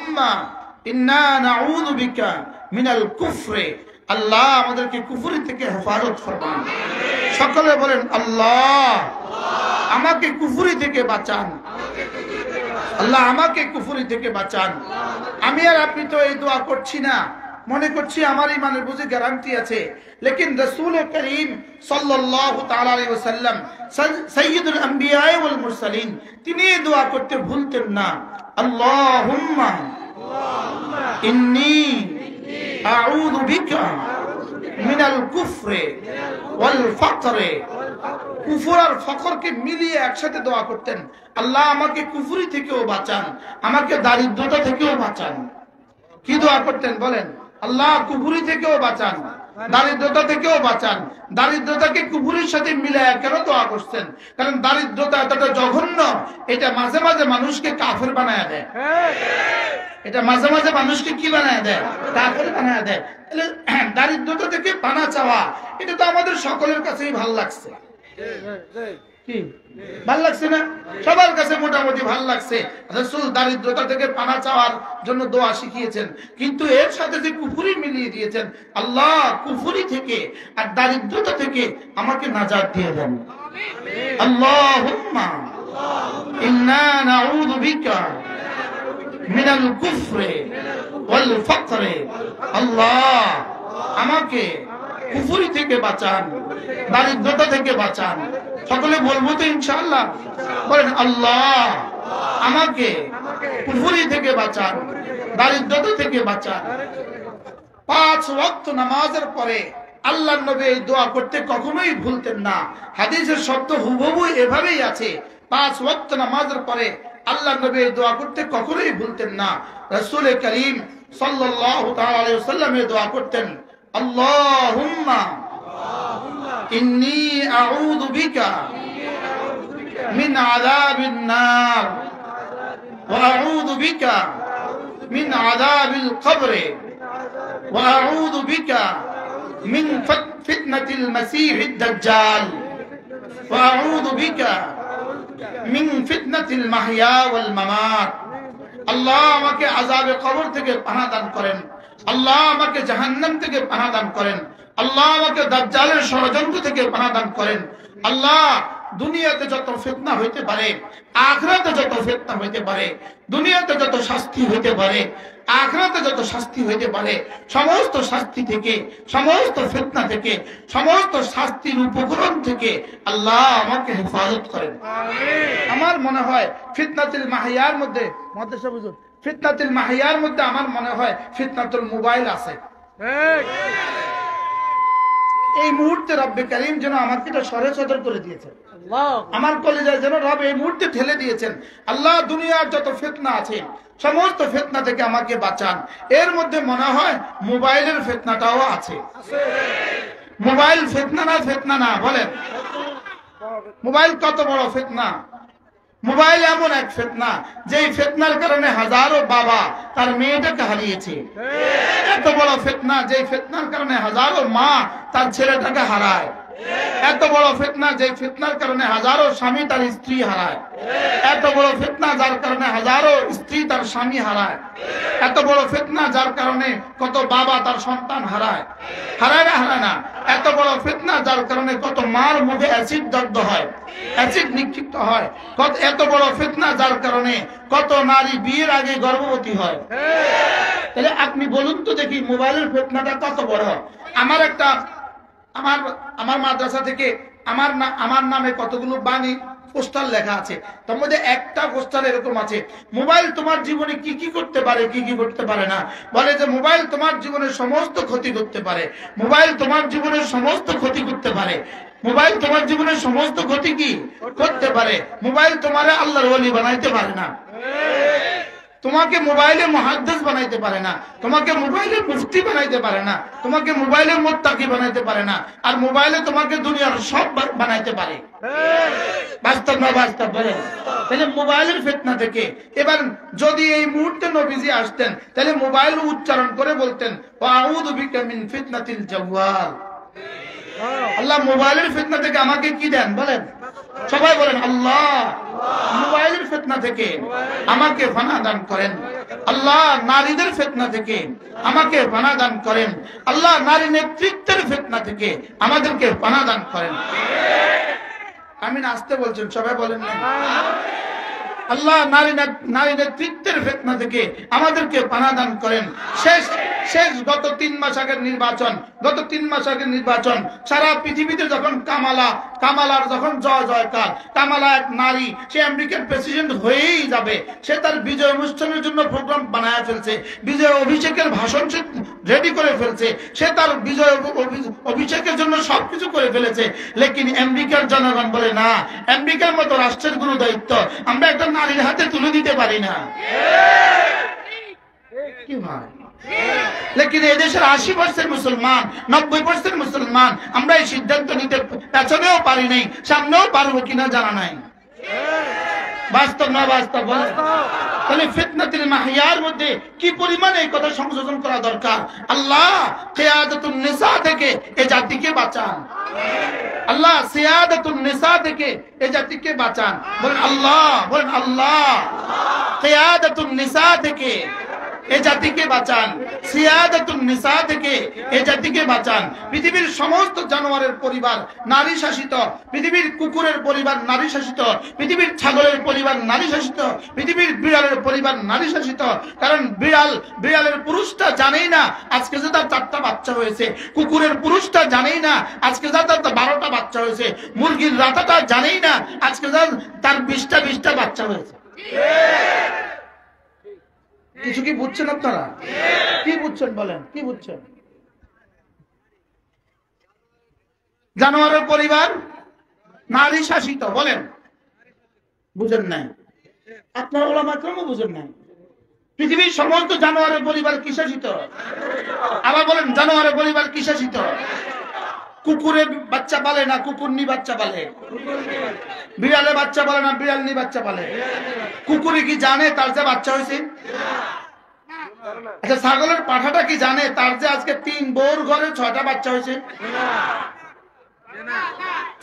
আল্লাহুম্মা ইন্না নাউযু বিকা মিনাল কুফরি, আল্লাহ আমাদেরকে কুফরি থেকে হেফাজত ফরমান। সকলে বলেন আল্লাহ আমাকে কুফরি থেকে বাঁচান, আল্লাহ আমাকে কুফরি থেকে বাঁচান। আমি আর আপনি তো এই দোয়া করছি না, মনে করছি আমার ইমানের বুঝে গ্যারান্টি আছে, লেকিন রাসূল করিম সাল্লাল্লাহু তাআলা আলাইহি ওয়াসাল্লাম সাইয়্যিদুল আম্বিয়া ওয়াল মুরসালিন তিনি এই দোয়া করতে ভুলতেন না। আল্লাহুম্মা ইন্নী আউযু বিকা মিনাল কুফরি ওয়াল ফাকরি, কুফর আর ফকরকে মিলিয়ে একসাথে দোয়া করতেন। আল্লাহ আমাকে কুফরি থেকেও বাঁচান, আমাকে দারিদ্রতা থেকেও বাঁচান। কি দোয়া করতেন বলেন? আল্লাহ কুফরি থেকেও বাঁচান, দারিদ্রতা থেকেও বাঁচান। দারিদ্রতাকে কুফরির সাথে মিলায় কেন দোয়া করছেন? কারণ দারিদ্রতা এতটা জঘন্য, এটা মাঝে মাঝে মানুষকে কাফের বানায় দেয়। এটা মাঝে মাঝে মানুষকে কি বানায় দেয়? কাফের বানায় দেয়। তাহলে দারিদ্রতা থেকে পানা চাওয়া এটা তো আমাদের সকলের কাছেই ভাল লাগছে। কি ভাল লাগছে না? সবার কাছে মোটামুটি ভাল লাগছে। রাসূল দারিদ্রতা থেকে পানা চাওয়ার জন্য দোয়া শিখিয়েছেন, কিন্তু এর সাথে যে কুফরি মিলিয়ে দিয়েছেন, আল্লাহ কুফরি থেকে আর দারিদ্রতা থেকে আমাকে নাজাত দিয়ে দেন। আল্লাহুম্মা ইন্না নাউযু বিকা মিনাল কুফরি ওয়াল ফাকরি, আল্লাহ আমাকে কুফরি থেকে বাঁচান, দারিদ্রতা থেকে বাঁচান। সকলে বলবো তো ইনশাআল্লাহ? বলেন আল্লাহ আমাকে কুফরি থেকে বাঁচান, দারিদ্রতা থেকে বাঁচান। 5 ওয়াক্ত নামাজের পরে আল্লাহর নবী এই দোয়া করতে কখনোই ভুলতেন না। হাদিসের শব্দ হুবহু এভাবেই আছে। 5 ওয়াক্ত নামাজের পরে আল্লাহর নবী এই দোয়া করতে কখনোই ভুলতেন না। রাসূল করিম সাল্লাল্লাহু তাআলা আলাইহি ওয়াসাল্লাম এই দোয়া করতেন, আল্লাহুম্মা ইন্নী আউযু বিকা মিন আযাবিন নার ওয়া আউযু বিকা মিন আযাবিল কবর ওয়া আউযু বিকা মিন ফিতনাতিল মাসীহিদ দাজ্জাল ওয়া আউযু বিকা মিন ফিতনাতিল মাহইয়া ওয়াল মামাত। আল্লাহ আমাকে আযাবে কবর থেকে পানাহ দান করেন, আল্লাহ আমাকে জাহান্নাম থেকে পানাহ দান করেন, আল্লাহ আমাকে দাজ্জালের ষড়যন্ত্র থেকে পানাহ দান করেন। আল্লাহ দুনিয়াতে যত ফিতনা হইতে পারে, আখিরাতে যত ফিতনা হইতে পারে, দুনিয়াতে যত শাস্তি হইতে পারে, আখিরাতে যত শাস্তি হইতে পারে, সমস্ত শাস্তি থেকে, সমস্ত ফিতনা থেকে, সমস্ত শাস্তির উপকরণ থেকে আল্লাহ আমাকে হেফাজত করেন। আমার মনে হয় ফিতনাতুল মাহিয়ার মধ্যে ফিতনাতুল মাহিয়ার মধ্যে আমার মনে হয় ফিতনাতুল মোবাইল আছে। এই মুহূর্তে রব্বে কারীম যেন আমাকে এটা সরে সদর করে দিয়েছেন, আমার কলিজায় যেন রব এই মুহূর্তে ঠেলে দিয়েছেন। আল্লাহ দুনিয়ার যত ফিতনা আছে সমস্ত ফিতনা থেকে আমাকে বাঁচান। এর মধ্যে মনে হয় মোবাইলের ফিতনাটাও আছে। মোবাইল ফিতনা না বলেন? মোবাইল কত বড় ফিতনা! মোবাইল এমন এক ফিতনা যেই ফিতনার কারণে হাজারো বাবা তার মেয়েটাকে হারিয়েছে। এত বড় ফিতনা যেই ফিতনার কারণে হাজারো মা তার ছেলেটাকে হারায়। এত বড় ফিতনা যেই ফিতনার কারণে হাজারো স্বামী তার স্ত্রী হারায়। এত বড় ফিতনা যার কারণে হাজারো স্ত্রী তার স্বামী হারায়। এত বড় ফিতনা যার কারণে কত বাবা তার সন্তান হারায় না। এত বড় ফিতনা যার কারণে কত মার মুখে অ্যাসিড দগ্ধ হয়, অ্যাসিড নিক্ষিপ্ত হয়। এত বড় ফিতনা যার কারণে কত নারী বিয়ের আগে গর্ভবতী হয়। তাহলে আপনি বলুন তো দেখি মোবাইলের ফিতনাটা কত বড়। আমার মাদ্রাসা থেকে আমার নামে কতগুলো বাণী পোস্টার লেখা আছে, তার মধ্যে একটা পোস্টার এরকম আছে, মোবাইল তোমার জীবনে কি কি করতে পারে, কি কি করতে পারে না। বলে যে মোবাইল তোমার জীবনের সমস্ত ক্ষতি করতে পারে, মোবাইল তোমার জীবনের সমস্ত ক্ষতি করতে পারে, মোবাইল তোমার জীবনের সমস্ত ক্ষতি কি করতে পারে। মোবাইল তোমারে আল্লাহর ওলি বানাইতে পারে না, তোমাকে মোবাইলে মুহাদ্দিস বানাইতে পারে না, তোমাকে মোবাইলে মুফতি বানাইতে পারে না, তোমাকে মোবাইলে মুত্তাকি বানাইতে পারে না, আর মোবাইলে তোমাকে দুনিয়ার সব বানাইতে পারে। বাস্তব না বাস্তব বলেন? তাহলে মোবাইলের ফিতনা থেকে এবার যদি এই মুহূর্তে নবীজি আসতেন তাহলে মোবাইল উচ্চারণ করে বলতেন আউযু বিকা মিন ফিতনাতিল জাওয়াল। আল্লাহ মোবাইলের ফিতনা থেকে আমাকে কি দেন বলেন? সবাই বলেন আল্লাহ মোবাইলের ফিতনা থেকে আমাকে পানাহ দান করেন। আল্লাহ নারীদের ফিতনা থেকে আমাকে পানাহ দান করেন। আল্লাহ নারী নেতৃত্বের ফিতনা থেকে আমাদেরকে পানাহ দান করেন। আমিন আসতে বলছেন, সবাই বলেন না। আল্লাহ নারী নেতৃত্বের ফিতনা থেকে আমাদেরকে পানাহ দান করেন। শেষ গত 3 মাস আগের নির্বাচন সারা পৃথিবীতে যখন কামালার যখন জয়কার, কামালা এক নারী, সে আমেরিকার প্রেসিডেন্ট হয়েই যাবে, সে তার বিজয় অনুষ্ঠানের জন্য প্রোগ্রাম বানায় ফেলছে, বিজয় অভিষেকের ভাষণ রেডি করে ফেলছে, সে তার বিজয় অভিষেকের জন্য সবকিছু করে ফেলেছে। লেকিন আমেরিকার জনগণ বলে না, আমেরিকার মতো রাষ্ট্রের কোনো দায়িত্ব আমরা একটা নারীর হাতে তুলে দিতে পারি না। কি ভাই? লেকিন এদেশের 80% মুসলমান, 90% মুসলমান আমরা এই সিদ্ধান্ত নিতে পেছনেও পারি নাই, সামনেও পারবো কিনা জানা নাই। বাস্তব না বাস্তব বলে? তাহলে ফিতনাতুল মাহিয়ার মধ্যে কি পরিমাণে এই কথা সংশোধন করা দরকার। আল্লাহ কিয়াদাতুন নিসা থেকে এই জাতিকে বাঁচান। আল্লাহ সিয়াদাতুন নিসা থেকে এই জাতিকে বাঁচান। বলেন আল্লাহ, বলেন আল্লাহ কিয়াদাতুন নিসা থেকে এই জাতিকে বাঁচান, সিয়াদাতুন নিসা থেকে এই জাতিকে বাঁচান। পৃথিবীর সমস্ত জানোয়ারের পরিবার নারী শাসিত, পৃথিবীর কুকুরের পরিবার নারী শাসিত, পৃথিবীর ছাগলের পরিবার নারী শাসিত, পৃথিবীর বিড়ালের পরিবার নারী শাসিত। কারণ বিড়ালের পুরুষটা জানেই না আজকে যে তার 4টা বাচ্চা হয়েছে, কুকুরের পুরুষটা জানেই না আজকে যে তার 12টা বাচ্চা হয়েছে, মুরগির রাতাটা জানেই না আজকে তার 20টা বাচ্চা হয়েছে। কিছু কি বুঝছেন আপনারা? কি বুঝছেন বলেন, কি বুঝছেন? জানোয়ারের পরিবার নারী শাসিত, বলেন বুঝেন নাই? আপনার ওলামা কেরামও বুঝেন নাই? পৃথিবীর সমস্ত জানোয়ারের পরিবার কি শাসিত? আবার বলেন জানোয়ারের পরিবার কি শাসিত? কুকুরে বাচ্চা পালে না কুকুরনি বাচ্চা পালে? বিড়ালে বাচ্চা পালে না বিড়ালনি বাচ্চা পালে? কুকুরে কি জানে তার যে বাচ্চা হয়েছে? আচ্ছা ছাগলের পাঠাটা কি জানে তার যে আজকে 3 বউর ঘরে 6টা বাচ্চা হয়েছে?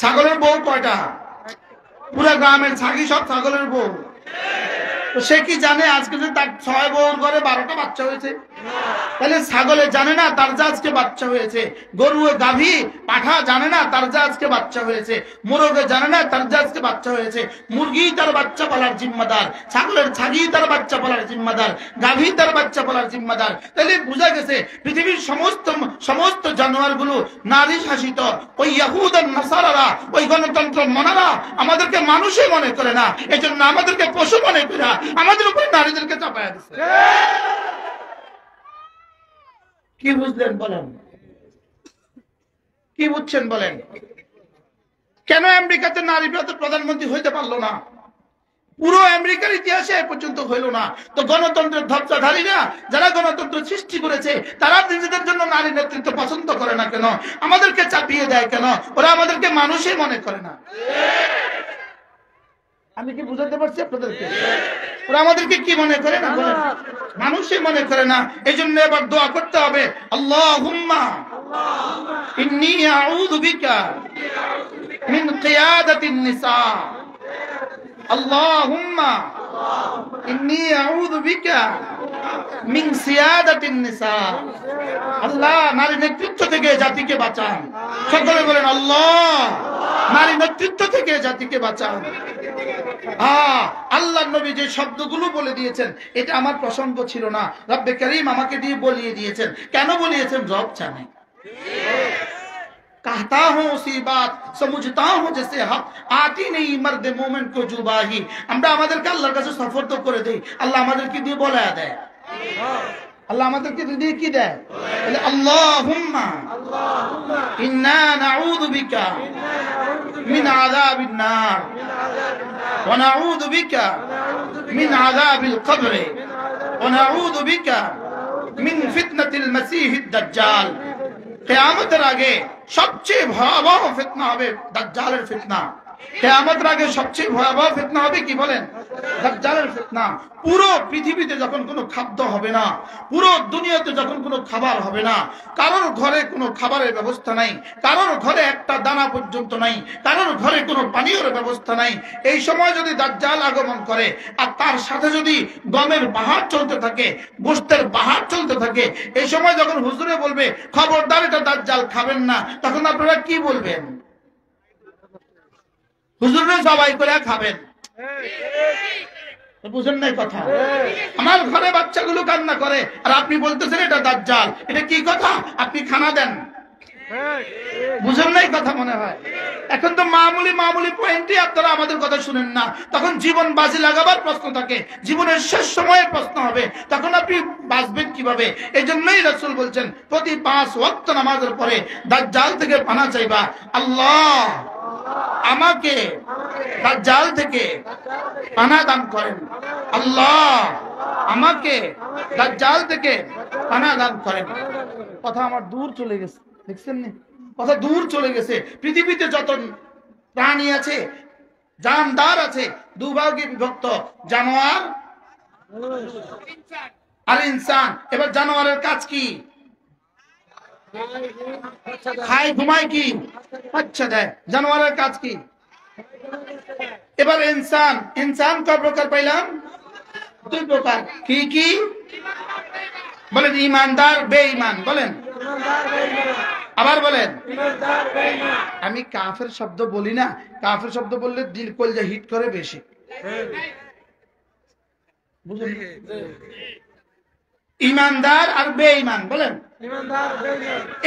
ছাগলের বউ কয়টা? পুরা গ্রামের ছাগি সব ছাগলের বউ। তো সে কি জানে আজকে যে তার 6 বউর ঘরে 12টা বাচ্চা হয়েছে? তাহলে ছাগলে জানে না তার যে আজকে বাচ্চা হয়েছে, গরু গাভী পাঠা জানে না তার যে আজকে বাচ্চা হয়েছে, মোরগে জানে না তার যে আজকে বাচ্চা হয়েছে। মুরগি তার বাচ্চা পালার জিম্মাদার, ছাগলের ছাগি তার বাচ্চা পালার জিম্মাদার, গাভী তার বাচ্চা পালার জিম্মাদার। তাহলে বোঝা গেছে পৃথিবীর সমস্ত জানোয়ারগুলো নারী শাসিত। ওই ইয়াহুদ আর নাসারারা, ওই গণতন্ত্র মনারা আমাদেরকে মানুষই মনে করে না, এই জন্য আমাদেরকে পশু মনে করে আমাদের উপরে নারীদেরকে চাপায়া দিচ্ছে। কি বুঝলেন বলেন? কি বুঝছেন বলেন? কেন আমেরিকাতে নারী প্রধানমন্ত্রী হইতে পারলো না? পুরো আমেরিকার ইতিহাসে এ পর্যন্ত হইল না। তো গণতন্ত্রের ধ্বজাধারীরা যারা গণতন্ত্র সৃষ্টি করেছে তারা নিজেদের জন্য নারী নেতৃত্ব পছন্দ করে না কেন? আমাদেরকে চাপিয়ে দেয় কেন? ওরা আমাদেরকে মানুষই মনে করে না। আমি কি বুঝাতে পারছি আপনাদেরকে? ওরা আমাদেরকে কি মনে করে না? মানুষই মনে করে না। এই জন্য এবার দোয়া করতে হবে, আল্লাহুম্মা ইন্নী আউযু বিকা মিন কিয়াদাতিন নিসা। আল্লাহুম্মা ইন্নী আউযু বিকা মিন সিয়াদাতিন নিসা। আল্লাহ নারী নেতৃত্ব থেকে জাতিকে বাঁচান। সকলে বলেন আল্লাহ নারী নেতৃত্ব থেকে জাতিকে বাঁচান। আল্লাহ নবী যে শব্দগুলো বলে দিয়েছেন এটা আমার প্রসঙ্গ ছিল না, রব্বে করিম আমাকে দিয়ে বলিয়ে দিয়েছেন। কেন বলিয়েছেন? রব জানে। कहता हूं उसी बात समझता हूं जैसे हक आती नहीं मर्द मोमिन को जुबाही। আমরা আমাদেরকে আল্লাহর কাছে সুপর্দ করে দেই, আল্লাহ আমাদেরকে দিয়ে বলায়া দেয়। আল্লাহ আমাদেরকে দিয়ে কি দেয়? বলে আল্লাহুম্মা ইন্না নাউযু বিকা মিন আযাবিন নার ওয়া নাউযু বিকা মিন আযাবিল কবর ওয়া নাউযু বিকা মিন ফিতনাতিল মাসীহিদ দাজ্জাল। কিয়ামতের আগে সবচেয়ে ভয়াবহ ফিতনা হবে দাজ্জালের ফিতনা। কিয়ামতের আগে সবচেয়ে ভয়াবহ ফিতনা হবে কি বলেন? দাজ্জালের ফিতনা। পুরো পৃথিবীতে যখন কোনো খাদ্য হবে না, পুরো দুনিয়াতে যখন কোনো খাবার হবে না, কারোর ঘরে কোনো খাবারের ব্যবস্থা নাই, কারোর ঘরে একটা দানা পর্যন্ত নাই, কারোর ঘরে কোনো পানীয়ের ব্যবস্থা নাই, এই সময় যদি দাজ্জাল আগমন করে আর তার সাথে যদি গমের বাহার চলতে থাকে, গোশতের বাহার চলতে থাকে, এই সময় যখন হুজুরে বলবে খবরদার এটা দাজ্জাল খাবেন না, তখন আপনারা কি বলবেন? হুজুরে জবাই করে খাবেন। বুঝেন নাই কথা? আমার ঘরে বাচ্চাগুলো কান্না করে আর আপনি বলতেছেন এটা দাজ্জাল, এটা কি কথা? আপনি খানা দেন। বুঝেন নাই কথা মনে হয়? এখন তো মামুলি পয়েন্টে আপনারা আমাদের কথা শুনেন না, তখন জীবন বাজি লাগাবার প্রশ্ন থাকে, জীবনের শেষ সময়ের প্রশ্ন হবে, তখন আপনি বাঁচবেন কিভাবে? এই জন্যই রাসূল বলছেন প্রতি 5 ওয়াক্ত নামাজের পরে দাজ্জাল থেকে পানা চাইবা, আল্লাহ আমাকে দাজ্জাল থেকে পানা দান করেন, আল্লাহ আমাকে দাজ্জাল থেকে পানা দান করেন। কথা আমার দূর চলে গেছে, দেখছেন না? কথা দূর চলে গেছে। পৃথিবীতে যত প্রাণী আছে, জানদার আছে, দুভাগে বিভক্ত, জানোয়ার আর ইনসান। এবার জানোয়ারের কাজ কি? খায়, ঘুমায়, কি বাচ্চা দেয়। জানোয়ারের কাজ কি? এবার ইনসান কয় প্রকার পাইলাম? 2 প্রকার। কি কি বলেন? ইমানদার, বেঈমান। বলেন, আবার বলেন। আমি কাফের শব্দ বলি না, কাফের শব্দ বললে দিল কলজা হিট করে বেশি, বুঝলেন? ইমানদার আর বেঈমান। বলেন,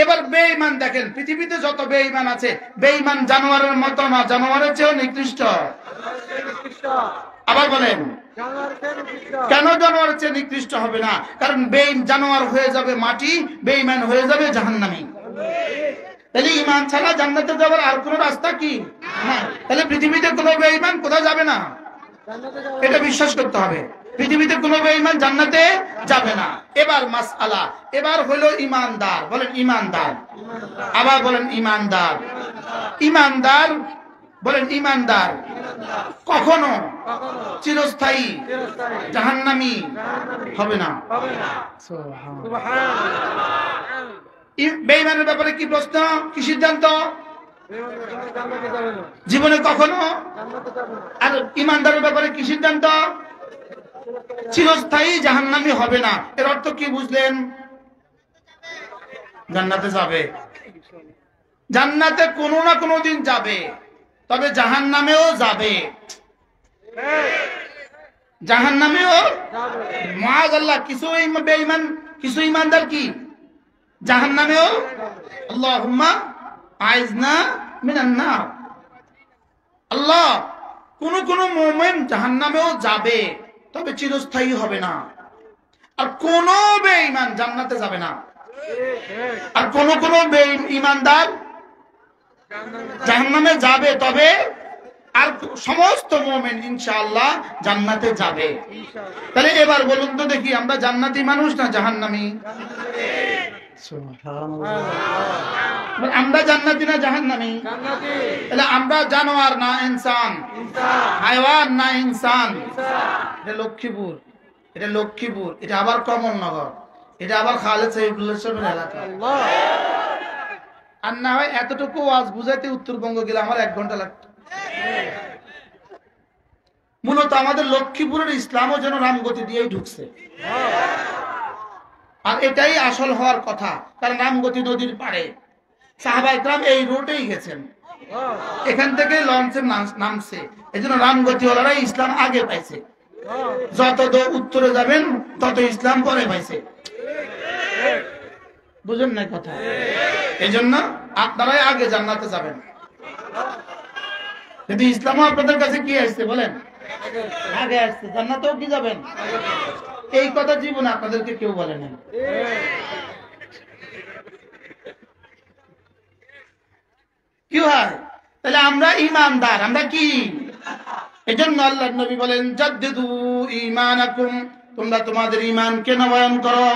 এবার বেঈমান দেখেন, পৃথিবীতে যত বেঈমান আছে, বেঈমান জানোয়ারের মতো না, জানোয়ারের চেয়েও নিকৃষ্ট। আবার বলেন, কেন জানোয়ারের চেয়ে নিকৃষ্ট হবে না? কারণ জানোয়ার হয়ে যাবে মাটি, বেঈমান হয়ে যাবে জাহান্নামী। তাহলে ঈমান ছাড়া জান্নাতে যাওয়ার আর কোনো রাস্তা কি না? তাহলে পৃথিবীতে কোনো বেঈমান কোথাও যাবে না, এটা বিশ্বাস করতে হবে। পৃথিবীতে কোনো বেঈমান জান্নাতে যাবে না। এবার মাসআলা, এবার হলো ঈমানদার। বলেন ঈমানদার, আবার বলেন ঈমানদার। ঈমানদার, বলেন ঈমানদার কখনো চিরস্থায়ী জাহান্নামী হবে না। বেঈমানের ব্যাপারে কি প্রশ্ন, কি সিদ্ধান্ত? জীবনে কখনো। আর ঈমানদারের ব্যাপারে কি সিদ্ধান্ত? চিরস্থায়ী জাহান্নামী হবে না। এর অর্থ কি বুঝলেন? জান্নাতে যাবে, জান্নাতে কোনো না কোনো দিন যাবে, তবে জাহান্নামেও যাবে, জাহান্নামেও মাআযাল্লাহ। কিছু বেঈমান, কিছু ঈমানদার কি জাহান্নামেও। আল্লাহুম্মা আইজনা মিনান নার। আল্লাহ, কোন কোন মুমিন জাহান্নামেও যাবে, তবে চিরস্থায়ী হবে না। আর কোন বেঈমান জান্নাতে যাবে না। আর কোন কোন ঈমানদার জাহান্নামে যাবে, তবে আর সমস্ত মুমিন ইনশাআল্লাহ জান্নাতে যাবে। তাহলে এবার বলুন তো দেখি, আমরা জান্নাতি মানুষ না জাহান্নামী? আমরা জান্নাতি না জাহান্নামী? তাহলে আমরা জানোয়ার না ইনসান? হায়ওয়ান না ইনসান? এটা লক্ষ্মীপুর, এটা লক্ষ্মীপুর, এটা আবার কমলনগর, এটা আবার খালেদ সাইফুল্লাহ সাহেবের এলাকা। আর না হয় এতটুকু ওয়াজ বুঝাইতে উত্তরবঙ্গ গেলে আমার 1 ঘন্টা লাগতো। মূলত আমাদের লক্ষ্মীপুরের ইসলামও যেন রামগতি দিয়েই ঢুকছে, আর এটাই আসল হওয়ার কথা। কারণ রামগতি নদীর পাড়ে সাহাবায়ে কেরাম এই রোডেই গেছেন, এখান থেকে লঞ্চে নামছে। এই জন্য রামগতি ওলারাই ইসলাম আগে পাইছে। যত উত্তরে যাবেন তত ইসলাম পরে পাইছে। বুঝেন না কথা? এই জন্য আপনারাই আগে জান্নাতে যাবেন। কিন্তু ইসলামও আপনাদের কাছে কি আসছে বলেন? আগে আসছে। জান্নাতেও কি যাবেন? এই কথা জীবনে আপনাদেরকে কেউ বলে না। কি হয়? তাহলে আমরা ঈমানদার, আমরা কি? এজন্য আল্লাহর নবী বলেন জাদ্দিদু ঈমানাকুম, তোমরা তোমাদের ঈমানকে নবায়ন করো।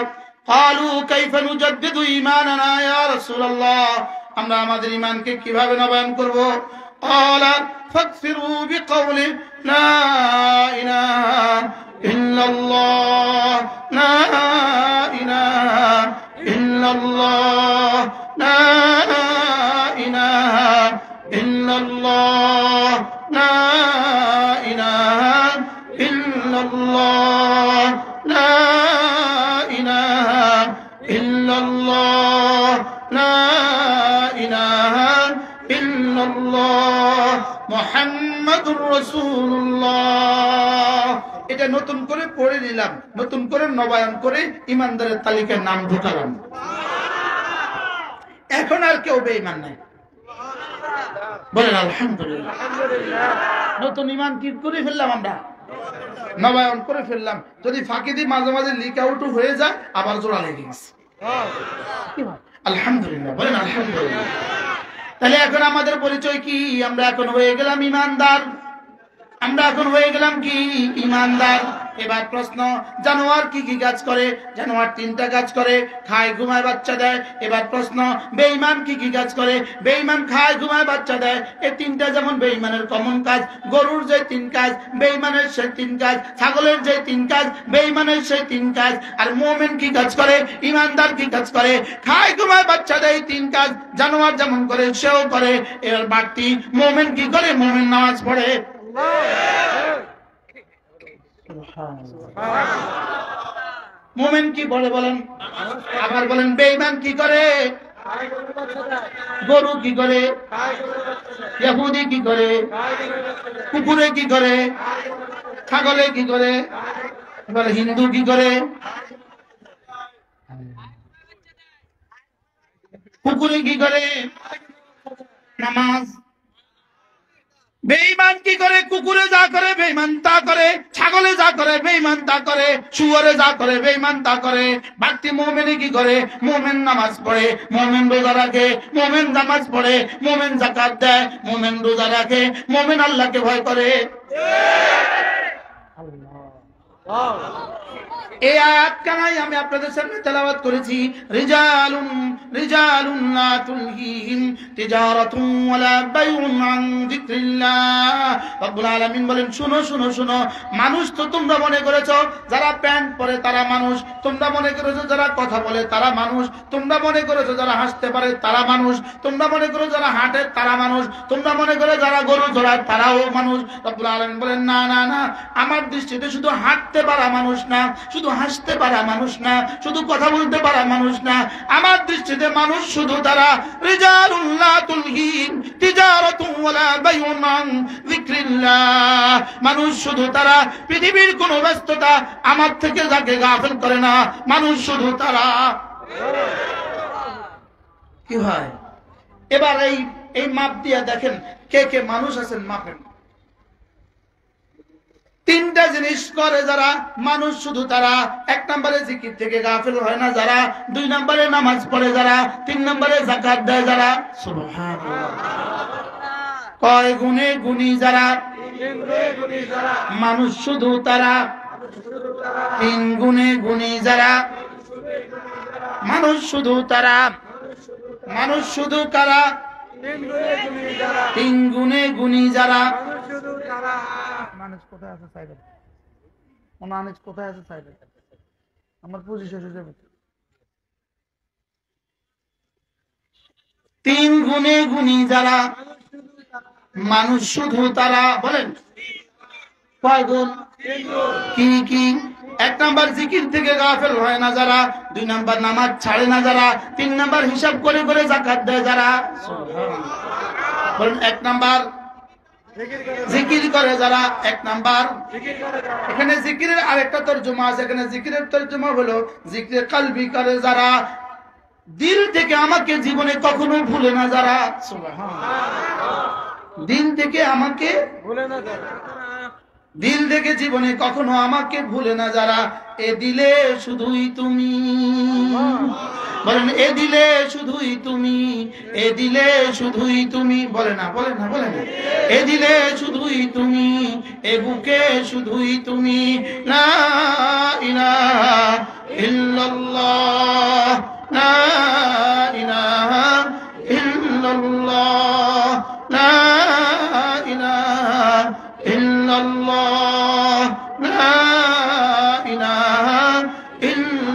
ক্বালু কাইফা নুজাদ্দিদু ঈমানানা ইয়া রাসূলুল্লাহ, আমরা আমাদের ঈমানকে কিভাবে নবায়ন করব? قال فاكثروا بقول لا إله إلا الله لا إله إلا الله لا إله إلا الله لا إله إلا الله لا إله إلا الله لا إله إلا الله محمد رسول الله এটা নতুন করে পড়ে নিলাম, নতুন করে নবায়ন করে ইমানদারের তালিকায় নাম ঢুকালাম। এখন আর কেউ বেঈমান নাই, বলেন আলহামদুলিল্লাহ। নতুন ইমান কি করে ফেললাম, আমরা নবায়ন করে ফেললাম। যদি ফাঁকি দিয়ে মাঝে মাঝে লিক আউট হয়ে যায়, আবার জোড়া লেগে গেছে। আলহামদুলিল্লাহ, বলেন আলহামদুলিল্লাহ। তাহলে এখন আমাদের পরিচয় কি? আমরা এখন হয়ে গেলাম ইমানদার, আমরা এখন হয়ে গেলাম কি ইমানদার। এবার প্রশ্ন, জানোয়ার কি কি কাজ করে? জানোয়ার তিনটা কাজ করে, খায়, ঘুমায়, বাচ্চা দেয়। এবার প্রশ্ন, বেঈমান কি কি কাজ করে? বেঈমান খায়, ঘুমায়, বাচ্চা দেয়। এই তিনটা যেমন বেঈমানের কমন কাজ। গরুর যে তিন কাজ, বেঈমানের সেই তিন কাজ। ছাগলের যে তিন কাজ, বেঈমানের সেই তিন কাজ। আর মুমিন কি কাজ করে? ইমানদার কি কাজ করে? খায়, ঘুমায়, বাচ্চা দেয়, তিন কাজ। জানোয়ার যেমন করে সেও করে। এর বাড়তি মুমিন কি করে? মুমিন নামাজ পড়ে। মুমিন কি বলে বলেন? আবার বলেন, বেঈমান কি করে? গরু কি করে? ইহুদি কি করে? কুকুরে কি করে? ছাগলে কি করে? এবার হিন্দু কি করে? কুকুরে কি করে? নামাজ। বেঈমান কি করে? কুকুরে যা করে বেঈমান তা করে, ছাগলে যা করে বেঈমান তা করে, শুয়োরে যা করে বেঈমান তা করে। বাকি মুমিন কি করে? মুমিন নামাজ পড়ে, মুমিন রোজা রাখে, মুমিন নামাজ পড়ে, মুমিন যাকাত দেয়, মুমিন রোজা রাখে, মুমিন আল্লাহকে ভয় করে। এই আয়াতখানাই আমি আপনাদের সামনে তেলাওয়াত করেছি। রিজালুন রিজালুন লা তুলহিহিম তিজারাতুন ওয়ালা বাইউন আন যিকরিল্লাহ। রব্বুল আলামিন বলেন, শুনো শুনো শুনো, মানুষ তো তোমরা মনে করেছো যারা প্যান্ট পরে তারা মানুষ, তোমরা মনে করেছো যারা কথা বলে তারা মানুষ, তোমরা মনে করেছো যারা হাসতে পারে তারা মানুষ, তোমরা মনে করো যারা হাঁটে তারা মানুষ, তোমরা মনে করো যারা গরু চড়ায় তারাও মানুষ। রব্বুল আলামিন বলেন, না না না, আমার দৃষ্টিতে শুধু হাঁটতে পারা মানুষ না, শুধু হাসতে পারা মানুষ না, শুধু কথা বলতে পারা মানুষ না, আমার দৃষ্টিতে মানুষ শুধু তারা রিজালুন লা তুলহিহিম তিজারাতুন ওয়ালা বাইউন আন যিকরিল্লাহ। মানুষ শুধু তারা, পৃথিবীর কোন ব্যস্ততা আমার থেকে যাকে গাফিল করে না, মানুষ শুধু তারা। কি হয় এবার এই মাপ দিয়া দেখেন কে কে মানুষ আছেন, মাপেন। তিনটা জিনিস করে যারা মানুষ শুধু তারা। এক নম্বরে জিকির থেকে গাফিল হয় না যারা, দুই নম্বরে নামাজ পড়ে যারা, তিন নম্বরে যাকাত দেয় যারা। সুবহানাল্লাহ। কয় গুণে গুণী যারা, মানুষ শুধু তারা। তিন গুণে গুণী যারা, মানুষ শুধু তারা। মানুষ শুধু কারা? তিন গুণে গুণী যারা। মানুষ কোথায় আছে সাইডে? মানুষ কোথায় আছে সাইডে? আমার পুঁজি শেষ হয়ে যাবে। তিন গুণে গুণী যারা, মানুষ শুধু তারা। বলেন কয় গুণ? কি কি? এক নাম্বার জিকির থেকে গাফিল হয় না যারা, দুই নাম্বার নামাজ ছাড়ে না যারা, তিন নাম্বার হিসাব করে করে যাকাত দেয় যারা। বলেন এক নাম্বার জিকির করে যারা, এক নাম্বার। এখানে জিকিরের আরেকটা তরজমা আছে, এখানে জিকিরের তরজমা হলো জিকির কলবি করে যারা, দিল থেকে আমাকে জীবনে কখনো ভুলে না যারা। দিল থেকে আমাকে ভুলে না যারা, দিল থেকে জীবনে কখনো আমাকে ভুলে না যারা। এ দিলে শুধুই তুমি, বলেন এ দিলে শুধুই তুমি, এ দিলে শুধুই তুমি। বলে না বলে না বলে না, এ দিলে শুধুই তুমি, এ বুকে শুধুই তুমি। লা ইলাহা ইল্লাল্লাহ, লা ইলাহা ইল্লাল্লাহ, লা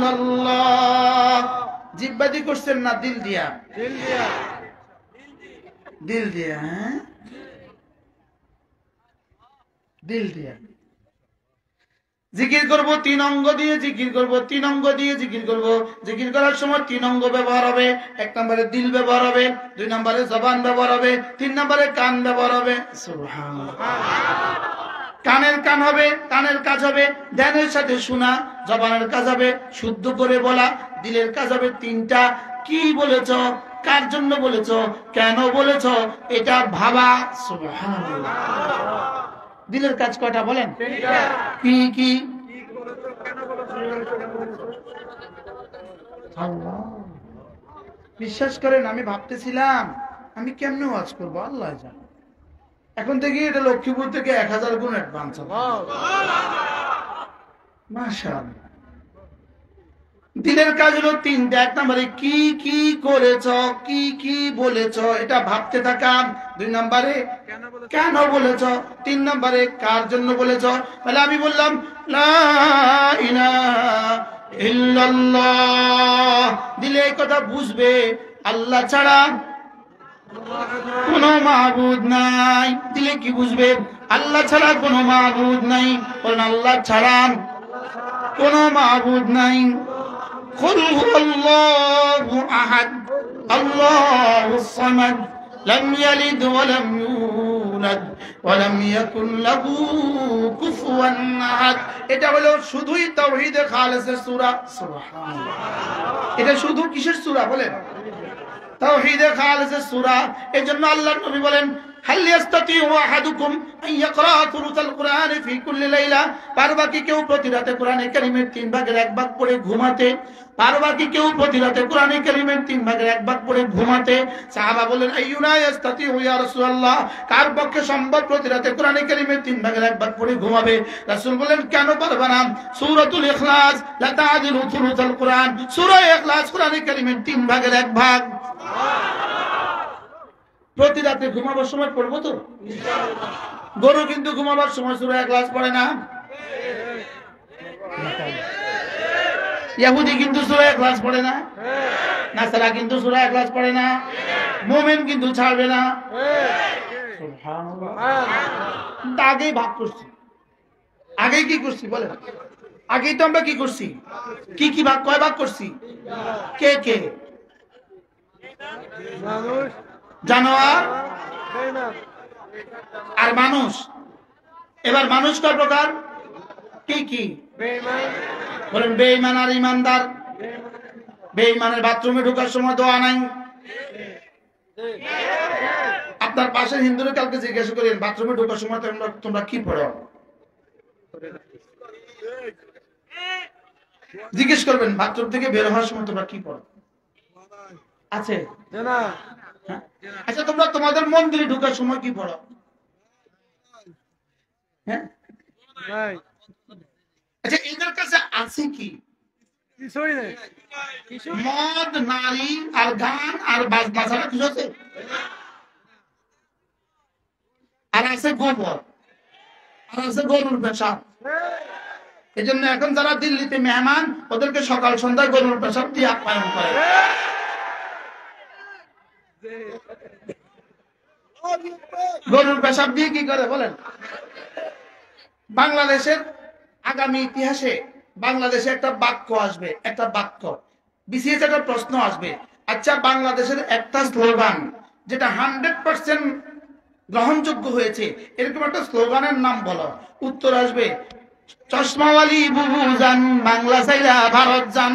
ইল্লাল্লাহ। জিহ্বা দিয়ে করছেন না দিল দিয়া? দিল দিয়া। হ্যাঁ, দিল দিয়া জিকির করব, 3 অঙ্গ দিয়ে জিকির করব, 3 অঙ্গ দিয়ে জিকির করব। জিকির করার সময় 3 অঙ্গ ব্যবহার হবে। 1 নম্বরে দিল ব্যবহার হবে, 2 নম্বরে জবান ব্যবহার হবে, 3 নম্বরে কান ব্যবহার হবে। সুবহানাল্লাহ। কানের কান হবে, কানের কাজ হবে ধ্যানের সাথে শোনা, জবানের কাজ হবে শুদ্ধ করে বলা, দিলের কাজ হবে 3টা। কি বলেছ, কার জন্য বলেছ, কেন বলেছ, এটা ভাবা। সুবহানাল্লাহ। দিলের কাজ কয়টা বলেন? কি কি? আল্লাহ, বিশ্বাস করেন আমি ভাবতেছিলাম আমি কেমনে ওয়াজ করবো, আল্লাহ জানে। এখন থেকে এটা লক্ষ্মীপুর থেকে 1000 গুণ অ্যাডভান্স হবে। মাশাআল্লাহ। দিলের কাজ হলো 3টা। 1 নম্বরে কি কি করেছ, কি কি বলেছ, এটা ভাবতে থাকা। 2 নম্বরে কেন বলেছ, 3 নম্বরে কার জন্য বলেছ। তাহলে আমি বললাম লা ইলাহা ইল্লাল্লাহ, দিলে এই কথা বুঝবে আল্লাহ ছাড়া কোন মাবুদ নাই। দিলে কি বুঝবে? আল্লাহ ছাড়া কোন মাবুদ নাই। বলেন আল্লাহ ছাড়া কোন মাবুদ নাই। কুল হুয়াল্লাহু আহাদ আল্লাহুস সামাদ লাম ইয়ালিদ ওয়া লাম ইউলাদ ওয়া লাম ইয়াকুল লাহু কুফুয়ান আহাদ। এটা হলো শুধুই তাওহীদে খালেসের সূরা। সুবহানাল্লাহ। এটা শুধু কিসের সূরা বলেন? তাওহীদে খালেসের সূরা। এজন্য আল্লাহর নবী বলেন হাল ইয়াস্তাতিউ আহাদুকুম আন ইয়াকরা সুরাতুল কুরআন ফি কুল্লি লাইলা, পারবা কি কেউ প্রতি রাতে কোরআনে কারীমের 3 ভাগের 1 ভাগ পড়ে ঘুমাতে? পারবা কি কেউ প্রতি রাতে কোরআনে কারীমের 3 ভাগের 1 ভাগ পড়ে ঘুমাতে? সাহাবা বলেন আইয়ুনা ইয়াস্তাতিউ ইয়া রাসূলুল্লাহ, কার পক্ষে সম্ভব প্রতি রাতে কোরআনে কারীমের 3 ভাগের 1 ভাগ পড়ে ঘুমাবে? রাসূল বলেন কেন পারবা না? সূরাতুল ইখলাস লা তা'দিলু সুরাতুল কুরআন, সূরা ইখলাস কোরআনে কারীমের 3 ভাগের 1 ভাগ। প্রতি রাতে ঘুমাবার সময় পড়বো তো ইনশাআল্লাহ। গরু কিন্তু ঘুমাবার সময় সূরা ইখলাস পড়ে না। ইহুদি কিন্তু সূরা ইখলাস পড়ে না। নাসারা কিন্তু সূরা ইখলাস পড়ে না। মুমিন কিন্তু ছাড়বে না। সুবহানাল্লাহ। আগেই ভাগ করছি, আগেই কি করছি বলেন? আগেই তো আমরা কি করছি? কি কি ভাগ, কয় ভাগ করছি? কে কে? মানুষ, জানোয়ার আর মানুষ। এবার মানুষ কয় প্রকার? কি কি? বলেন বেঈমান আর ইমানদার। বেঈমানের বাথরুমে ঢোকার সময় দোয়া নাই। আপনার পাশের হিন্দুরে কালকে জিজ্ঞাসা করেন বাথরুমে ঢোকার সময় তোমরা কি পড়ো, জিজ্ঞেস করবেন বাথরুম থেকে বের হওয়ার সময় তোমরা কি পড়ো। আছে না? আচ্ছা তোমরা তোমাদের মন্দিরে ঢোকার সময় কি পড়ো? হ্যাঁ, আচ্ছা এদের কাছে আছে কি? কিছুই নেই। মদ, নারী আর গান আর বাজনা ছাড়া কিছু আছে? আর আছে গোবর, আর আছে গরুর পেশাব। এই জন্য এখন যারা দিল্লিতে মেহমান ওদেরকে সকাল সন্ধ্যায় গরুর পেশাব দিয়ে আপ্যায়ন করে। গরুর পেশাব দিয়ে কি করে বলেন? বাংলাদেশের আগামী ইতিহাসে বাংলাদেশে একটা বাক্য আসবে, একটা বাক্য বিসিএস একটা প্রশ্ন আসবে। আচ্ছা বাংলাদেশের একটা স্লোগান যেটা 100% গ্রহণযোগ্য হয়েছে, এরকম একটা স্লোগানের নাম বলো। উত্তর আসবে চশমাওয়ালি বুবু জান বাংলা চাইলা ভারত জান।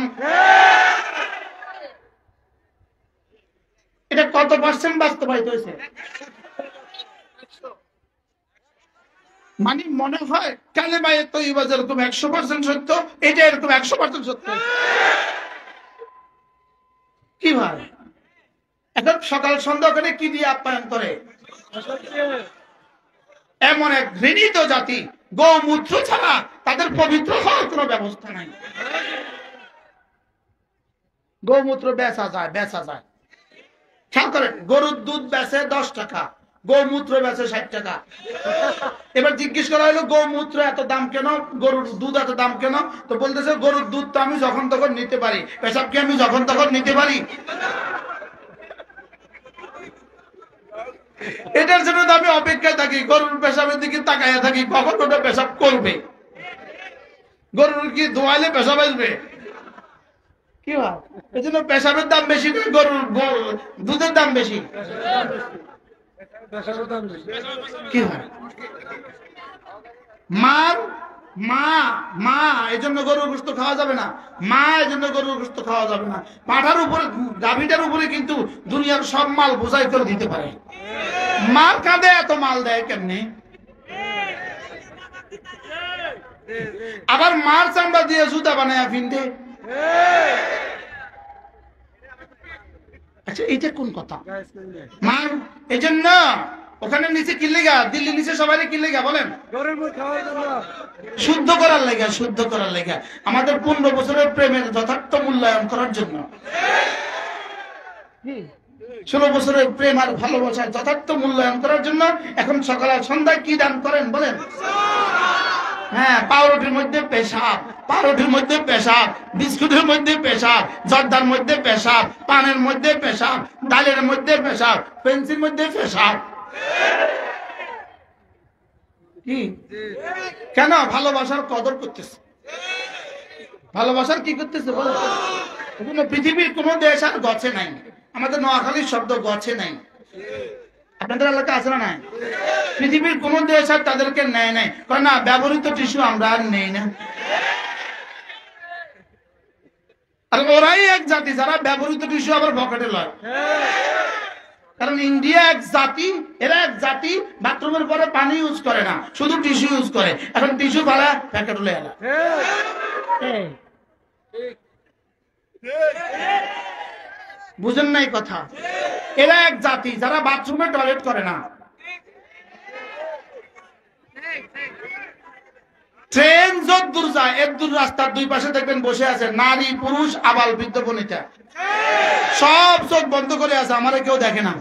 এটা কত পার্সেন্ট বাস্তবায়িত হয়েছে? মানে মনে হয় কালেমায়ে তয়্যিবা যেরকম 100% সত্য, এটা এরকম 100% সত্য। কি ভাই এখন সকাল সন্ধ্যা করে কি দিয়ে আপ্যায়ন করে? এমন এক ঘৃণিত জাতি, গোমূত্র ছাড়া তাদের পবিত্র হওয়ার কোনো ব্যবস্থা নাই। গোমূত্র বেচা যায়, বেচা যায়। খেয়াল করেন, গরুর দুধ বেচে 10 টাকা, গৌমূত্র বেচে 60 টাকা। এবার জিজ্ঞেস করা হলো গৌমূত্র এত দাম কেন, গরুর দুধ এত দাম কেন? তো বলতেছে গরুর দুধ তো আমি যখন তখন নিতে পারি, পেশাব কি আমি যখন তখন নিতে পারি? এটার জন্য তো আমি অপেক্ষায় থাকি, গরুর পেশাবের দিকে তাকাইয়া থাকি কখন ওটা পেশাব করবে। গরুর কি ধোয়াইলে পেশাব আসবে? কি হয় এই জন্য পেশাবের দাম বেশি না গরুর দুধের দাম বেশি? কি হয় মার মা মা এই জন্য গরুর গোশত খাওয়া যাবে না, মা এই জন্য গরুর গোশত খাওয়া যাবে না। পাঠার উপরে গাভীটার উপরে কিন্তু দুনিয়ার সব মাল বোঝাই করে দিতে পারে। মার কাঁধে এত মাল দেয় কেমনি? আবার মার চামড়া দিয়ে জুতা বানায় ফিনতে। আচ্ছা এইটা কোন কথা? মার এই জন্য ওখানে নিচে কিনলে গা, দিল্লি নিচে সবাই কিনলে গা বলেন শুদ্ধ করার লেগা, শুদ্ধ করার লেগা, আমাদের 15 বছরের প্রেমের যথার্থ মূল্যায়ন করার জন্য, 16 বছরের প্রেম আর ভালোবাসার যথার্থ মূল্যায়ন করার জন্য এখন সকাল আর সন্ধ্যায় কি দান করেন বলেন? হ্যাঁ, পাউরুটির মধ্যে পেশাব, পাউরুটির মধ্যে পেশাব, বিস্কুটের মধ্যে পেশাব, জর্দার মধ্যে পেশাব, পানের মধ্যে পেশাব, ডালের মধ্যে পেশাব, পেন্সির মধ্যে পেশাব। কি কেন? ভালোবাসার কদর করতেছে, ভালোবাসার কি করতেছে বলো? পৃথিবীর কোন দেশ আর গছে নাই, আমাদের নোয়াখালীর শব্দ গছে নাই, আপনাদের এলাকা আছে না? নাই। পৃথিবীর কোন দেশ আর তাদেরকে নেয় নাই, কারণ না ব্যবহৃত টিস্যু আমরা আর নেই না। আর ওরাই এক জাতি যারা ব্যবহৃত টিস্যু আবার পকেটে লয়। কারণ ইন্ডিয়া এক জাতি, এরা এক জাতি বাথরুমের পরে পানি ইউজ করে না, শুধু টিস্যু ইউজ করে। এখন টিস্যু ভাড়া প্যাকেট হলে এলা বুঝেন নাই কথা? এরা এক জাতি যারা বাথরুমে টয়লেট করে না। ট্রেন যত দূর যায় এর দূর রাস্তার দুই পাশে দেখবেন বসে আছে নারী পুরুষ আবাল বৃদ্ধ বনিতা, সব চোখ বন্ধ করে আছে, আমারে কেউ দেখে না।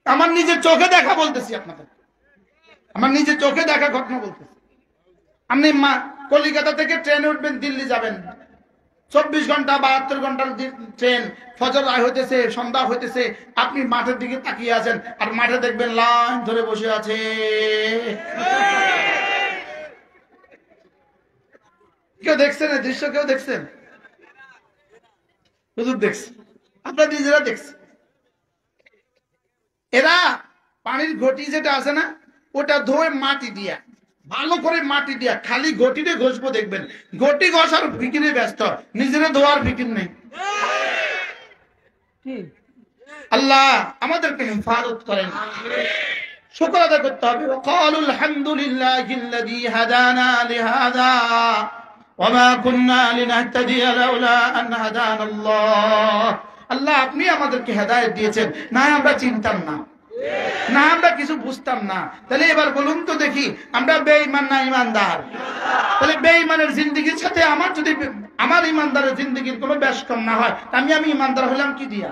আমার নিজের চোখে দেখা বলতেছি আপনাদের, আমার নিজের চোখে দেখা ঘটনা বলতেছি। আপনি কলিকাতা থেকে ট্রেনে উঠবেন, দিল্লি যাবেন, 24 ঘন্টা 72 ঘন্টার ট্রেন, ফজর রায় হইতেছে, সন্ধ্যা হইতেছে, আপনি মাঠের দিকে তাকিয়ে আছেন আর মাঠে দেখবেন লাইন ধরে বসে আছে। কেউ দেখছেন এই দৃশ্য? কেউ দেখছেন? হুজুর দেখছে, আপনারা নিজেরা দেখছেন। এরা পানির ঘটি যেটা আছে না, ওটা ধোয়ে মাটি দিয়া, ভালো করে মাটি দিয়া, খালি ঘটিতে ঘষবো দেখবেন, ঘটি ঘষার ফিকিরে ব্যস্ত, নিজেরা ধোয়ার ফিকির নেই। আল্লাহ আমাদেরকে হেফাজত করেন, শুকর আদায় করতে হবে। ওয়াকালুল হামদুলিল্লাহিল্লাযী হাদানা লিহাযা ওয়া মা কুন্না লিনাহতাদিয়া লাউলা আন হাদানাল্লাহ। আল্লাহ আপনি আমাদেরকে হেদায়েত দিয়েছেন, না আমরা চিনতাম না, না আমরা কিছু বুঝতাম না। তাহলে এবার বলুন তো দেখি, আমরা বেঈমান না ইমানদার? তাহলে বেঈমানের জিন্দেগির সাথে আমার যদি আমার ইমানদারের জিন্দেগির কোনো বেশ কম না হয়, আমি ইমানদার হলাম কি দিয়া?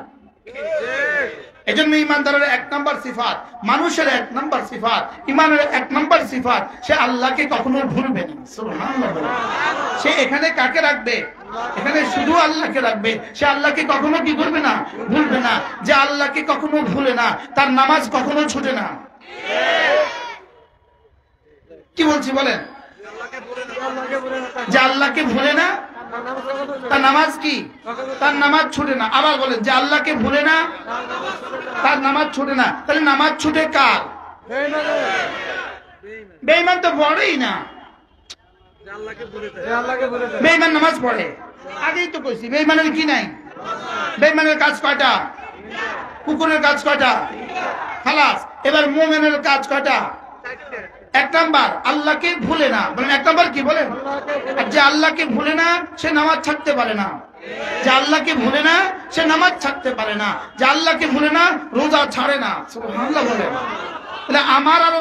এজন্য ইমানদারের 1 নাম্বার সিফাত, মানুষের 1 নাম্বার সিফাত, ইমানের 1 নাম্বার সিফাত, সে আল্লাহকে কখনো ভুলবে না। সুবহানাল্লাহ। সে এখানে কাকে রাখবে? এখানে শুধু আল্লাহকে রাখবে। সে আল্লাহকে কখনো কি করবে না? ভুলবে না। যে আল্লাহকে কখনো ভুলে না, তার নামাজ কখনো ছুটে না। কি বলছি বলেন? যে আল্লাহকে ভুলে না তার নামাজ কি? তার নামাজ ছুটে না। আবার বলেন যে আল্লাহকে ভুলে না তার নামাজ ছুটে না। তাহলে নামাজ ছুটে কার? বেঈমান তো পড়েই না। বেঈমান নামাজ পড়ে, আগেই তো কইছি। বেঈমানের কি নাই? বেঈমানের কাজ কয়টা? কুকুরের কাজ কয়টা? খালাস। এবার মুমিনের কাজ কয়টা? 1 নাম্বার আল্লাহকে ভুলে না। বলেন 1 নাম্বার কি বলেন? যে আল্লাহকে ভুলে না সে নামাজ ছাড়তে পারে না। যে আল্লাহকে ভুলে না সে নামাজ ছাড়তে পারে না। যে আল্লাহকে ভুলে না রোজা ছাড়ে না। সুবহানাল্লাহ বলেন। তাহলে আমার আর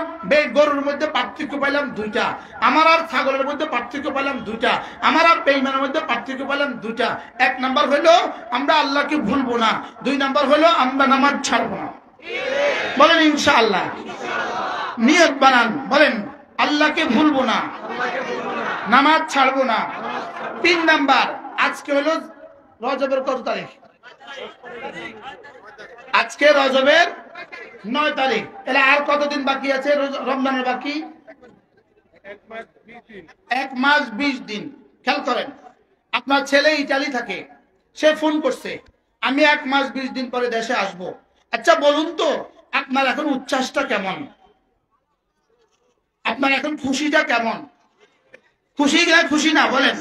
গরুর মধ্যে পার্থক্য পাইলাম দুইটা, আমার আর ছাগলের মধ্যে পার্থক্য পাইলাম দুইটা, আমার আর বেঈমানের মধ্যে পার্থক্য পাইলাম দুইটা। এক নাম্বার হলো আমরা আল্লাহকে ভুলবো না, দুই নাম্বার হলো আমরা নামাজ ছাড়বো না। বলেন ইনশাআল্লাহ, নিয়ত বানান, বলেন আল্লাহকে ভুলবো না, নামাজ ছাড়বো না। তিন নাম্বার, আজকে হলো রজবের কত তারিখ? আজকে রজবের 9 তারিখ। তাহলে আর কতদিন বাকি আছে রমজানের? বাকি 1 মাস 20 দিন। খেয়াল করেন, আপনার ছেলে ইতালি থাকে, সে ফোন করছে আমি 1 মাস 20 দিন পরে দেশে আসব। আচ্ছা বলুন তো আপনার এখন উচ্ছ্বাসটা কেমন? আপনার এখন খুশিটা কেমন? খুশি না খুশি না? বলেন।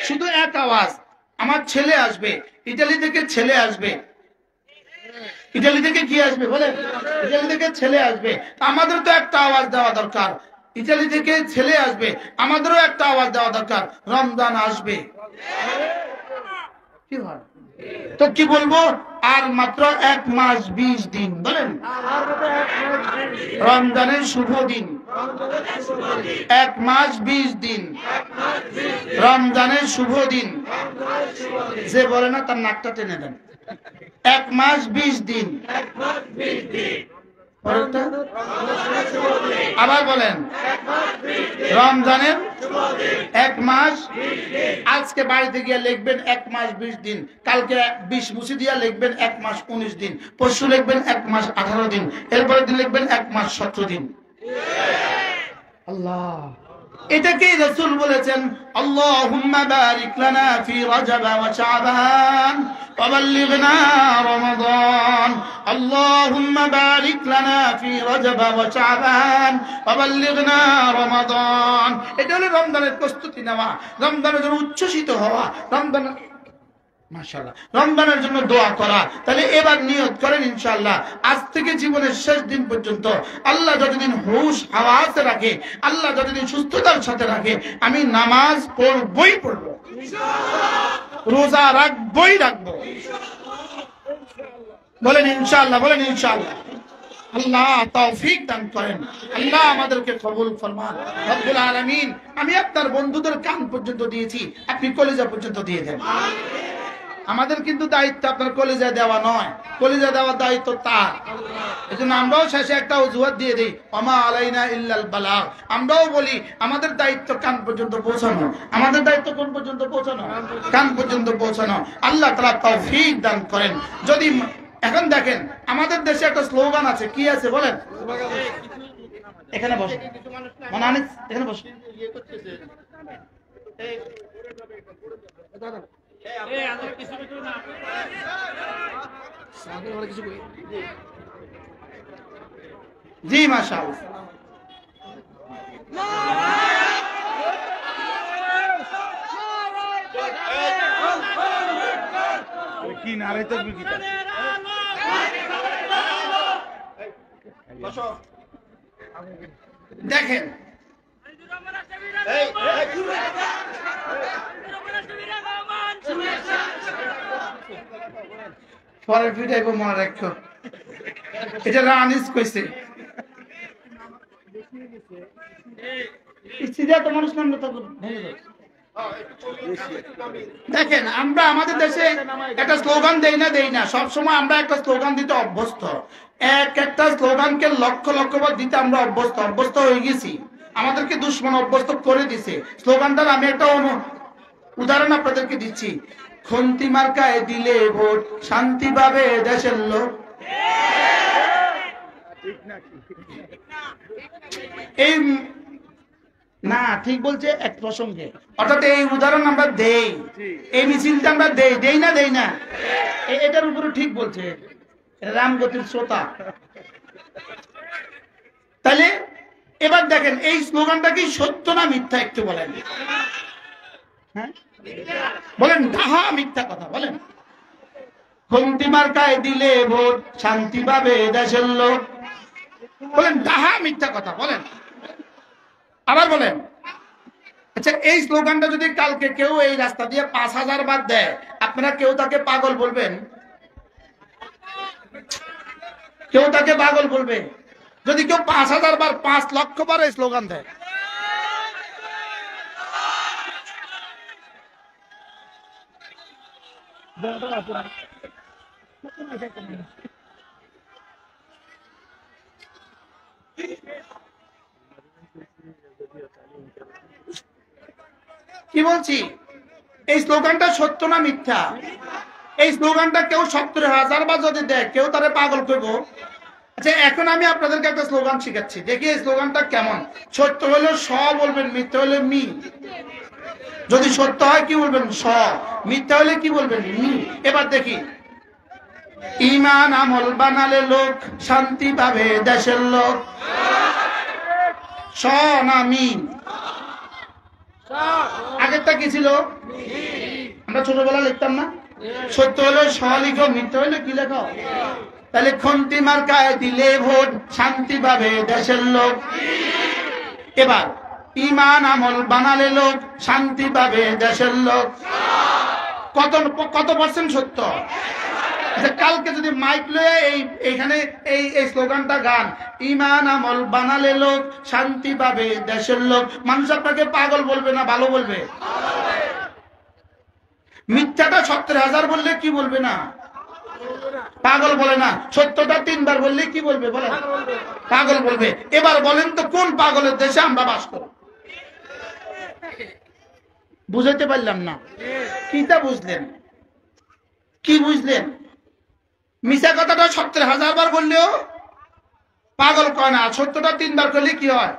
শুধু এক আওয়াজ, আমার ছেলে আসবে, ইতালি থেকে ছেলে আসবে। ইতালি থেকে কি আসবে? বলেন, ইতালি থেকে ছেলে আসবে। আমাদের তো একটা আওয়াজ দেওয়া দরকার, ইতালি থেকে ছেলে আসবে, আমাদেরও একটা আওয়াজ দেওয়া দরকার, রমজান আসবে। কি হয় তো কি বলবো? আর মাত্র 1 মাস 20 দিন। বলেন রমজানের শুভ দিন, 1 মাস 20 দিন রমজানের শুভ দিন। যে বলে না তার নাকটা টেনে দেন। 1 মাস 20 দিন। আবার বলেন রমজানের 1 মাস। আজকে বাড়িতে গিয়ে লিখবেন 1 মাস 20 দিন, কালকে 20 মুছে দিয়া লিখবেন 1 মাস 19 দিন, পরশু লিখবেন 1 মাস 18 দিন, এরপরের দিন লিখবেন 1 মাস 17 দিন। আল্লাহ, এটাকেই রাসূল বলেছেন আল্লাহুম্মা বারিক লানা ফি রজব ওয়া শাবান ওয়া বাল্লিগনা রমাদান। আল্লাহুম্মা বারিক লানা ফি রজব ওয়া শাবান ওয়া বাল্লিগনা রমাদান। এটা হলো রমজানের প্রস্তুতি নেওয়া, রমজানের জন্য উচ্ছ্বসিত হওয়া, রমজানের মাশাআল্লাহ রমজানের জন্য দোয়া করা। তাহলে এবার নিয়ত করেন ইনশাআল্লাহ আজ থেকে জীবনের শেষ দিন পর্যন্ত আল্লাহ যতদিন হুশ হাওয়াতে রাখে, আল্লাহ যতদিন সুস্থতার সাথে রাখে, আমি নামাজ পড়বই পড়ব, রোজা রাখবই রাখবো। বলেন ইনশাআল্লাহ, বলেন ইনশাআল্লাহ। আল্লাহ তৌফিক দান করেন, আল্লাহ আমাদেরকে কবুল ফরমান রব্বুল আলামিন। আমি আপনার বন্ধুদের কান পর্যন্ত দিয়েছি, আপনি কলিজা পর্যন্ত দিয়ে দেন। আমাদের কিন্তু দায়িত্ব আপনার কলিজা দেওয়া নয়, কলিজা দেওয়ার দায়িত্ব তার। এজন্য আমরাও শেষে একটা অজুহাত দিয়ে দিই, ওমা আলাইনা ইল্লাল বালাগ। আমরাও বলি আমাদের দায়িত্ব কান পর্যন্ত পৌঁছানো। আমাদের দায়িত্ব কোন পর্যন্ত পৌঁছানো? কান পর্যন্ত পৌঁছানো। আল্লাহ তাআলা তৌফিক দান করেন। যদি এখন দেখেন আমাদের দেশে একটা স্লোগান আছে, কি আছে বলেন? এখানে বসে মানানিস, এখানে বসে। জি মাশাআল্লাহ। কি নারে তাকবীর কি দেখেন পরের ভিডিও মনে রাখো, এটা রানিস কইছে। দেখেন আমরা আমাদের দেশে একটা স্লোগান দেই না, সবসময় আমরা একটা স্লোগান দিতে অভ্যস্ত। একটা স্লোগানকে লক্ষ লক্ষবার দিতে আমরা অভ্যস্ত হয়ে গেছি। আমাদেরকে দুশ্মন অভ্যস্ত করে দিছে স্লোগানটার। আমি একটা উদাহরণ আপনাদেরকে দিচ্ছি। খন্তি মার্কায় দিলে ভোট, শান্তি পাবে দেশের লোক। এই না ঠিক বলছে এক প্রসঙ্গে, অর্থাৎ এই উদাহরণ আমরা দেই, এই মিছিলটা আমরা দেই না, এটার উপরে ঠিক বলছে রামগতির শ্রোতা। তাহলে এবার দেখেন এই স্লোগানটা কি সত্য না মিথ্যা একটু বলেন। হ্যাঁ বলেন, ডাহা মিথ্যা কথা বলেন। খন্তি মার্কায় দিলে ভোট, শান্তি পাবে দেশের লোক। বলেন ডাহা মিথ্যা কথা বলেন। আবার বলেন। আচ্ছা এই স্লোগানটা যদি কালকে কেউ এই রাস্তা দিয়ে 5000 বার দেয়, আপনারা কেউ তাকে পাগল বলবেন? কেউ তাকে পাগল বলবে? যদি কেউ 5,000 বার 5 লক্ষ বার এই স্লোগান দেয়, কি বলছি, এই স্লোগানটা সত্য না মিথ্যা? এই স্লোগানটা কেউ 70,000 বার যদি দেয়, কেউ তারে পাগল করবো? আচ্ছা, এখন আমি আপনাদেরকে একটা স্লোগান শিখাচ্ছি, দেখি এই স্লোগানটা কেমন। সত্য হলে স বলবেন, মিথ্যা হলে মি। যদি সত্য হয় কি বলবেন? স। মিথ্যা হলে কি বলবেন? মি। এবার দেখি, ইমান আমল বানালে লোক, শান্তি পাবে দেশের লোক। স না মি? আগেরটা কি ছিল? আমরা ছোটবেলা লিখতাম না, সত্য হলে স লিখো, মিথ্যা হলে কি লেখো? তাহলে খন্তি মার্কায় দিলে ভোট, শান্তি পাবে দেশের লোক। এবার ইমান আমল বানালে লোক, শান্তি পাবে দেশের লোক। কত কত পার্সেন্ট সত্য? কালকে যদি মাইক লয়ে এইখানে এই স্লোগানটা গান, ইমান আমল বানালে লোক, শান্তি পাবে দেশের লোক, মানুষ আপনাকে পাগল বলবে না ভালো বলবে? মিথ্যাটা 70,000 বললে কি বলবে না? পাগল বলে না। সত্যটা 3 বার বললে কি বলবে? বলেন, পাগল বলবে। এবার বলেন তো কোন পাগলের দেশে আমরা বাস করি? বুঝাইতে পারলাম না? কিটা বুঝলেন? কি বুঝলেন? মিশা কথাটা 70,000 বার বললেও পাগল কয় না, সত্যটা 3 বার করলে কি হয়?